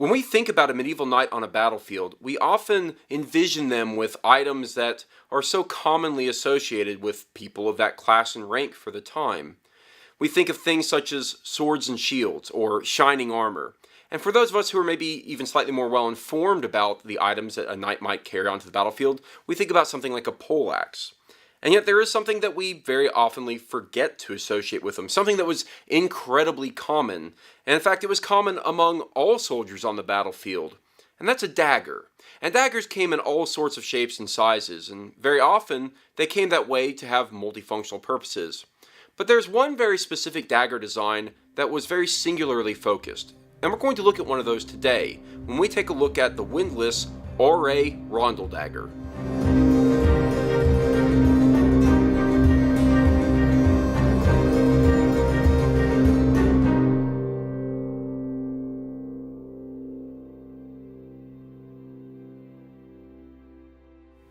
When we think about a medieval knight on a battlefield, we often envision them with items that are so commonly associated with people of that class and rank for the time. We think of things such as swords and shields, or shining armor. And for those of us who are maybe even slightly more well informed about the items that a knight might carry onto the battlefield, we think about something like a poleaxe. And yet there is something that we very oftenly forget to associate with them, something that was incredibly common. And in fact, it was common among all soldiers on the battlefield. And that's a dagger. And daggers came in all sorts of shapes and sizes, and very often they came that way to have multifunctional purposes. But there's one very specific dagger design that was very singularly focused. And we're going to look at one of those today, when we take a look at the Windlass Auray Rondel Dagger.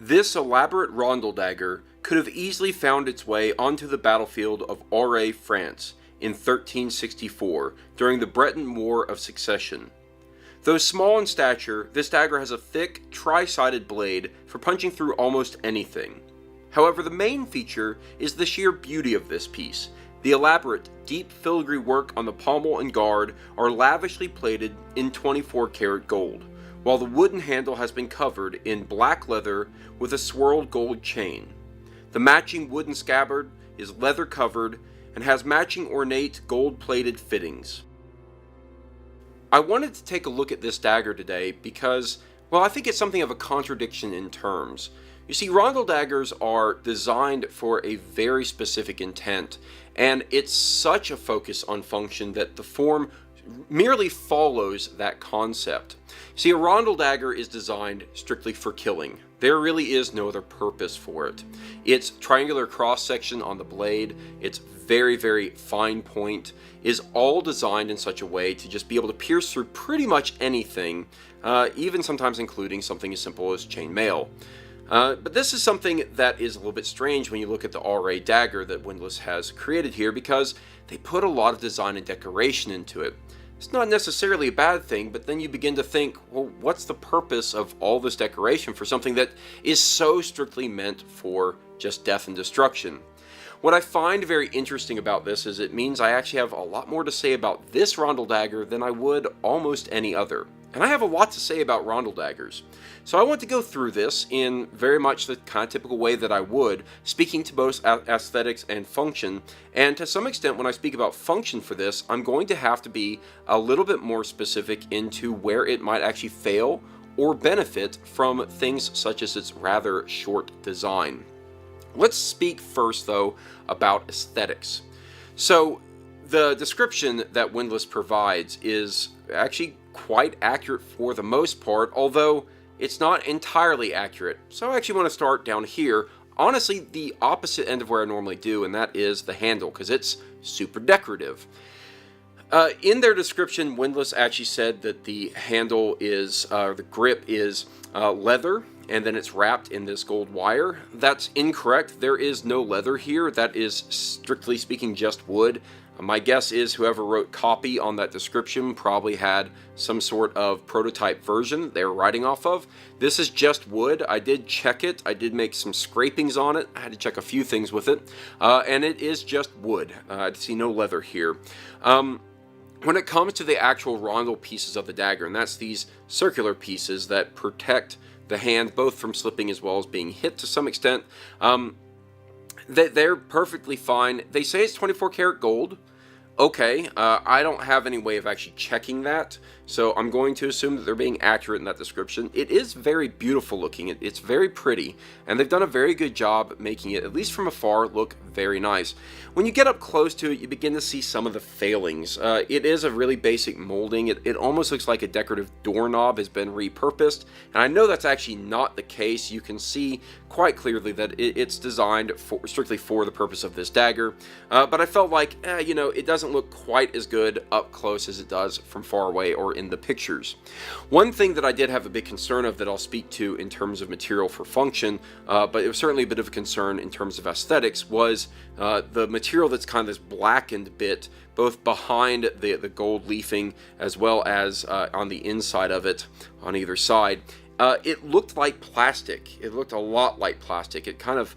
This elaborate Rondel dagger could have easily found its way onto the battlefield of Auray, France in 1364 during the Breton War of Succession. Though small in stature, this dagger has a thick, tri-sided blade for punching through almost anything. However, the main feature is the sheer beauty of this piece. The elaborate, deep filigree work on the pommel and guard are lavishly plated in 24-karat gold, while the wooden handle has been covered in black leather with a swirled gold chain. The matching wooden scabbard is leather covered and has matching ornate gold-plated fittings. I wanted to take a look at this dagger today because, well, I think it's something of a contradiction in terms. You see, rondel daggers are designed for a very specific intent, and it's such a focus on function that the form merely follows that concept. See, a rondel dagger is designed strictly for killing. There really is no other purpose for it. Its triangular cross-section on the blade, its very, very fine point, is all designed in such a way to just be able to pierce through pretty much anything, even sometimes including something as simple as chainmail. But this is something that is a little bit strange when you look at the Auray dagger that Windlass has created here, because they put a lot of design and decoration into it. It's not necessarily a bad thing, but then you begin to think, well, what's the purpose of all this decoration for something that is so strictly meant for just death and destruction? What I find very interesting about this is it means I actually have a lot more to say about this rondel dagger than I would almost any other. And I have a lot to say about rondel daggers. So I want to go through this in very much the kind of typical way that I would, speaking to both aesthetics and function. And to some extent, when I speak about function for this, I'm going to have to be a little bit more specific into where it might actually fail or benefit from things such as its rather short design. Let's speak first, though, about aesthetics. So the description that Windlass provides is actually quite accurate for the most part, although it's not entirely accurate. So I actually want to start down here, honestly the opposite end of where I normally do, and that is the handle, because it's super decorative. In their description, Windlass actually said that the handle is, the grip is leather, and then it's wrapped in this gold wire. That's incorrect. There is no leather here. That is, strictly speaking, just wood. My guess is whoever wrote copy on that description probably had some sort of prototype version they were writing off of. This is just wood. I did check it. I did make some scrapings on it. I had to check a few things with it. And it is just wood. I see no leather here. When it comes to the actual rondel pieces of the dagger, and that's these circular pieces that protect the hand both from slipping as well as being hit to some extent, they're perfectly fine. They say it's 24 karat gold. Okay, I don't have any way of actually checking that, so I'm going to assume that they're being accurate in that description. It is very beautiful looking, it's very pretty, and they've done a very good job making it, at least from afar, look very nice. When you get up close to it, you begin to see some of the failings. It is a really basic molding. It almost looks like a decorative doorknob has been repurposed, and I know that's actually not the case. You can see quite clearly that it's designed strictly for the purpose of this dagger, but I felt like, it doesn't doesn't look quite as good up close as it does from far away or in the pictures. One thing that I did have a big concern of that I'll speak to in terms of material for function, but it was certainly a bit of a concern in terms of aesthetics, was the material that's kind of this blackened bit, both behind the gold leafing as well as on the inside of it on either side. It looked like plastic. It looked a lot like plastic. It kind of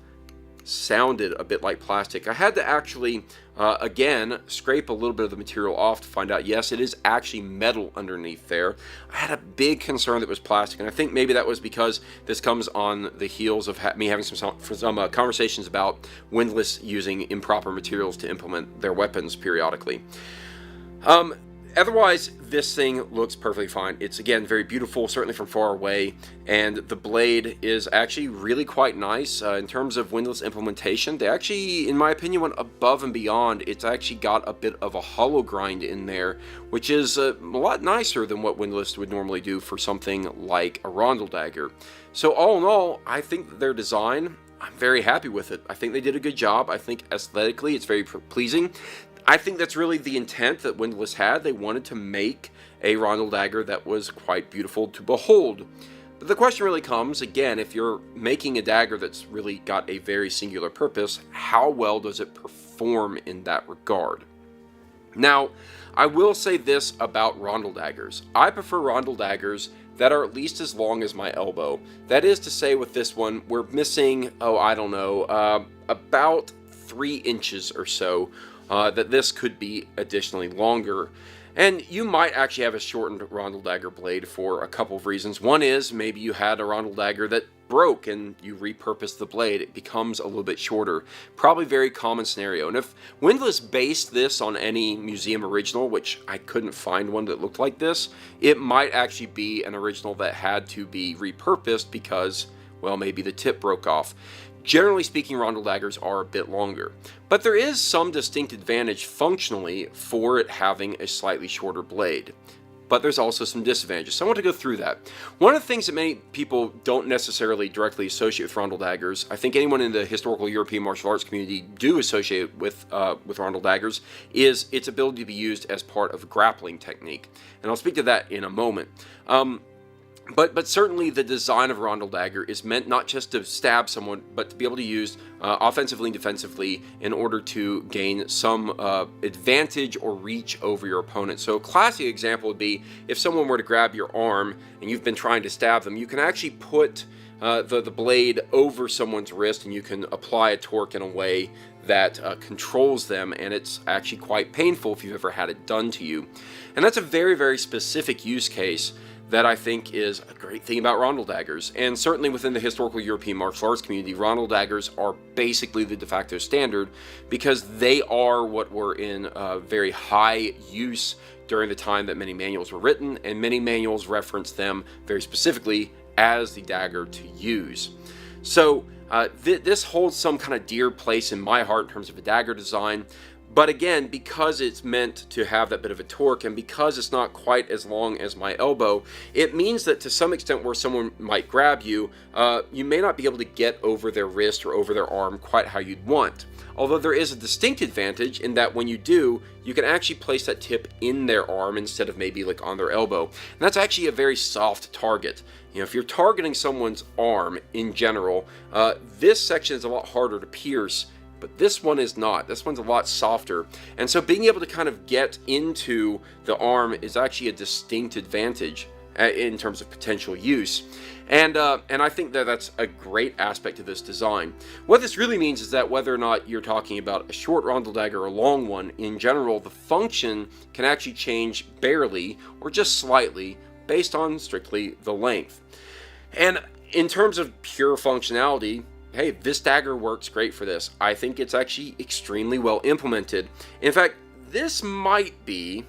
sounded a bit like plastic. I had to actually, again, scrape a little bit of the material off to find out, yes, it is actually metal underneath there. I had a big concern that it was plastic, and I think maybe that was because this comes on the heels of me having some conversations about Windlass using improper materials to implement their weapons periodically. Otherwise, this thing looks perfectly fine. It's, again, very beautiful, certainly from far away, and the blade is actually really quite nice. In terms of Windlass implementation, they actually, in my opinion, went above and beyond. It's actually got a bit of a hollow grind in there, which is a lot nicer than what Windlass would normally do for something like a Rondel Dagger. So all in all, I think that their design, I'm very happy with it. I think they did a good job. I think aesthetically it's very pleasing. I think that's really the intent that Windlass had. They wanted to make a Rondel Dagger that was quite beautiful to behold. But the question really comes, again, if you're making a dagger that's really got a very singular purpose, how well does it perform in that regard? Now, I will say this about Rondel Daggers. I prefer Rondel Daggers that are at least as long as my elbow. That is to say, with this one, we're missing, about 3 inches or so. That this could be additionally longer. And you might actually have a shortened Rondel Dagger blade for a couple of reasons. One is maybe you had a Rondel Dagger that broke and you repurposed the blade. It becomes a little bit shorter. Probably a very common scenario. And if Windlass based this on any museum original, which I couldn't find one that looked like this, it might actually be an original that had to be repurposed because, well, maybe the tip broke off. Generally speaking, Rondel Daggers are a bit longer, but there is some distinct advantage functionally for it having a slightly shorter blade. But there's also some disadvantages, so I want to go through that. One of the things that many people don't necessarily directly associate with Rondel Daggers, I think anyone in the historical European martial arts community do associate with Rondel Daggers, is its ability to be used as part of a grappling technique. And I'll speak to that in a moment. But certainly the design of Rondel Dagger is meant not just to stab someone, but to be able to use offensively and defensively in order to gain some advantage or reach over your opponent. So a classic example would be if someone were to grab your arm and you've been trying to stab them, you can actually put the blade over someone's wrist and you can apply a torque in a way that controls them, and it's actually quite painful if you've ever had it done to you. And that's a very, very specific use case that I think is a great thing about Rondel Daggers. And certainly within the historical European martial arts community, Rondel Daggers are basically the de facto standard because they are what were in very high use during the time that many manuals were written, and many manuals reference them very specifically as the dagger to use. So this holds some kind of dear place in my heart in terms of a dagger design. But again, because it's meant to have that bit of a torque, and because it's not quite as long as my elbow, it means that to some extent where someone might grab you, you may not be able to get over their wrist or over their arm quite how you'd want. Although there is a distinct advantage in that when you do, you can actually place that tip in their arm instead of maybe like on their elbow. And that's actually a very soft target. You know, if you're targeting someone's arm in general, this section is a lot harder to pierce. But this one is not. This one's a lot softer. And so being able to kind of get into the arm is actually a distinct advantage in terms of potential use. And I think that that's a great aspect of this design. What this really means is that whether or not you're talking about a short Rondel Dagger or a long one, in general, the function can actually change barely or just slightly based on strictly the length. And in terms of pure functionality, hey, this dagger works great for this. I think it's actually extremely well implemented. In fact, it might be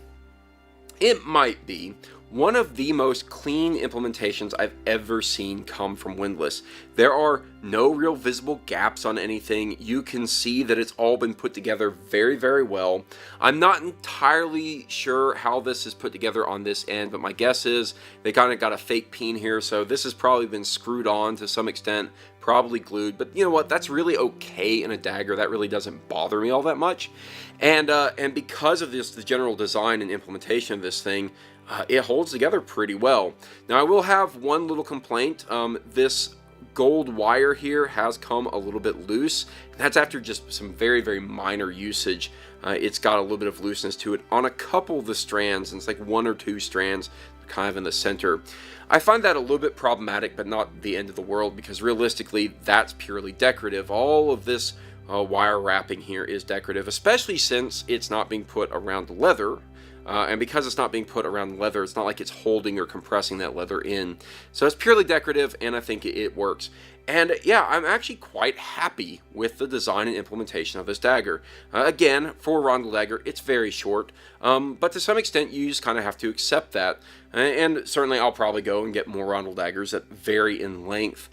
one of the most clean implementations I've ever seen come from Windlass. There are no real visible gaps on anything. You can see that it's all been put together very, very well. I'm not entirely sure how this is put together on this end, but my guess is they kind of got a fake peen here, so this has probably been screwed on to some extent probably glued, but you know what, that's really okay in a dagger. That really doesn't bother me all that much. And because of this, the general design and implementation of this thing, it holds together pretty well. Now I will have one little complaint. This gold wire here has come a little bit loose, and that's after just some very minor usage. It's got a little bit of looseness to it on a couple of the strands, and it's like 1 or 2 strands kind of in the center. I find that a little bit problematic, but not the end of the world, because realistically that's purely decorative. All of this wire wrapping here is decorative, especially since it's not being put around the leather. And because it's not being put around leather, it's not like it's holding or compressing that leather in. So it's purely decorative, and I think it works. And yeah, I'm actually quite happy with the design and implementation of this dagger. Again, for Rondel Dagger, it's very short, but to some extent you just kind of have to accept that. And certainly I'll probably go and get more Rondel Daggers that vary in length.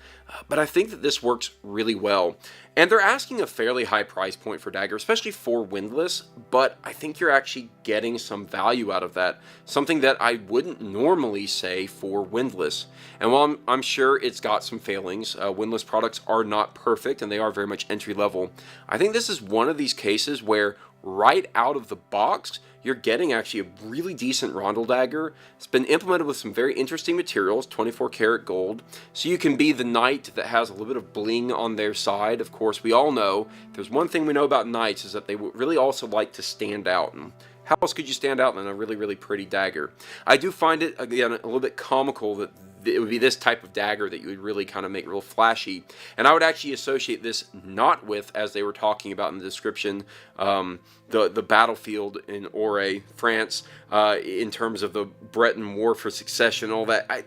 But I think that this works really well. And they're asking a fairly high price point for dagger, especially for Windlass, but I think you're actually getting some value out of that. Something that I wouldn't normally say for Windlass. And while I'm sure it's got some failings, Windlass products are not perfect and they are very much entry level. I think this is one of these cases where right out of the box, you're getting actually a really decent Rondel Dagger. It's been implemented with some very interesting materials, 24 karat gold. So you can be the knight that has a little bit of bling on their side. Of course, we all know, if there's one thing we know about knights, is that they really also like to stand out. And how else could you stand out than a really pretty dagger? I do find it, again, a little bit comical that it would be this type of dagger that you would really kind of make real flashy. And I would actually associate this not with, as they were talking about in the description, the battlefield in Auray, France, in terms of the Breton War for Succession, all that.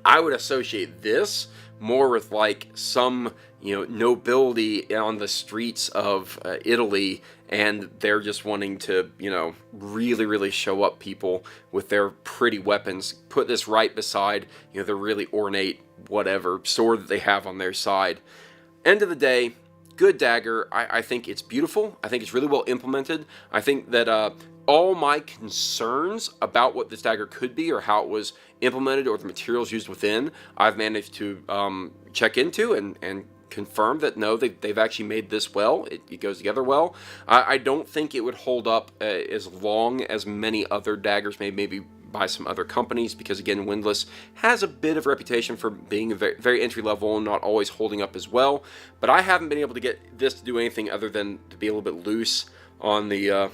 I would associate this more with like some, nobility on the streets of Italy, and they're just wanting to, really show up people with their pretty weapons. Put this right beside, the really ornate whatever sword that they have on their side. End of the day, good dagger. I think it's beautiful. I think it's really well implemented. I think that all my concerns about what this dagger could be, or how it was implemented, or the materials used within, I've managed to check into and confirm that no, they've actually made this well. It goes together well. I don't think it would hold up as long as many other daggers maybe by some other companies, because again, Windlass has a bit of reputation for being very entry level and not always holding up as well. But I haven't been able to get this to do anything other than to be a little bit loose on the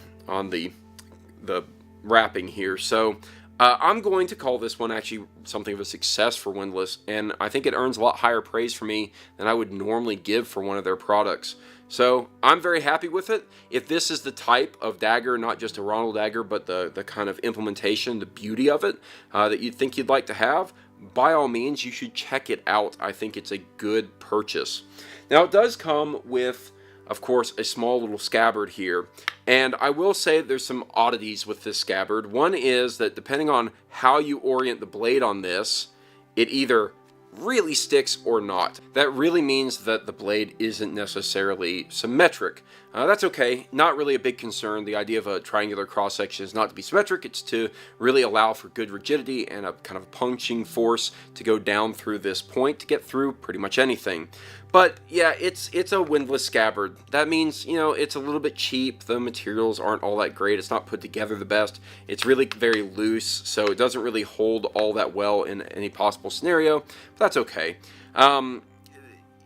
wrapping here. So I'm going to call this one actually something of a success for Windlass, and I think it earns a lot higher praise for me than I would normally give for one of their products. So I'm very happy with it. If this is the type of dagger, not just a Rondel Dagger, but the kind of implementation, the beauty of it, that you'd think you'd like to have, by all means, you should check it out. I think it's a good purchase. Now, it does come with, of course, a small little scabbard here. And I will say there's some oddities with this scabbard. One is that depending on how you orient the blade on this, it either really sticks or not. That really means that the blade isn't necessarily symmetric. That's okay, not really a big concern. The idea of a triangular cross-section is not to be symmetric, it's to really allow for good rigidity and a kind of punching force to go down through this point to get through pretty much anything. But yeah, it's a Windlass scabbard. That means, it's a little bit cheap. The materials aren't all that great. It's not put together the best. It's really very loose, so it doesn't really hold all that well in any possible scenario. But that's okay.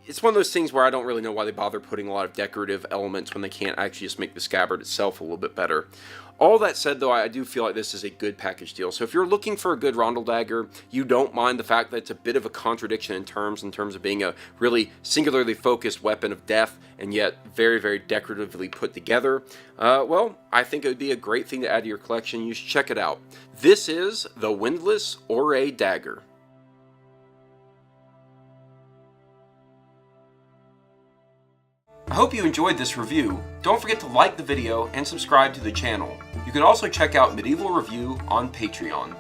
It's one of those things where I don't really know why they bother putting a lot of decorative elements when they can't actually just make the scabbard itself a little bit better. All that said, though, I do feel like this is a good package deal. So if you're looking for a good Rondel Dagger, you don't mind the fact that it's a bit of a contradiction in terms of being a really singularly focused weapon of death, and yet very decoratively put together, well, I think it would be a great thing to add to your collection. You should check it out. This is the Windlass Auray Dagger. I hope you enjoyed this review. Don't forget to like the video and subscribe to the channel. You can also check out Medieval Review on Patreon.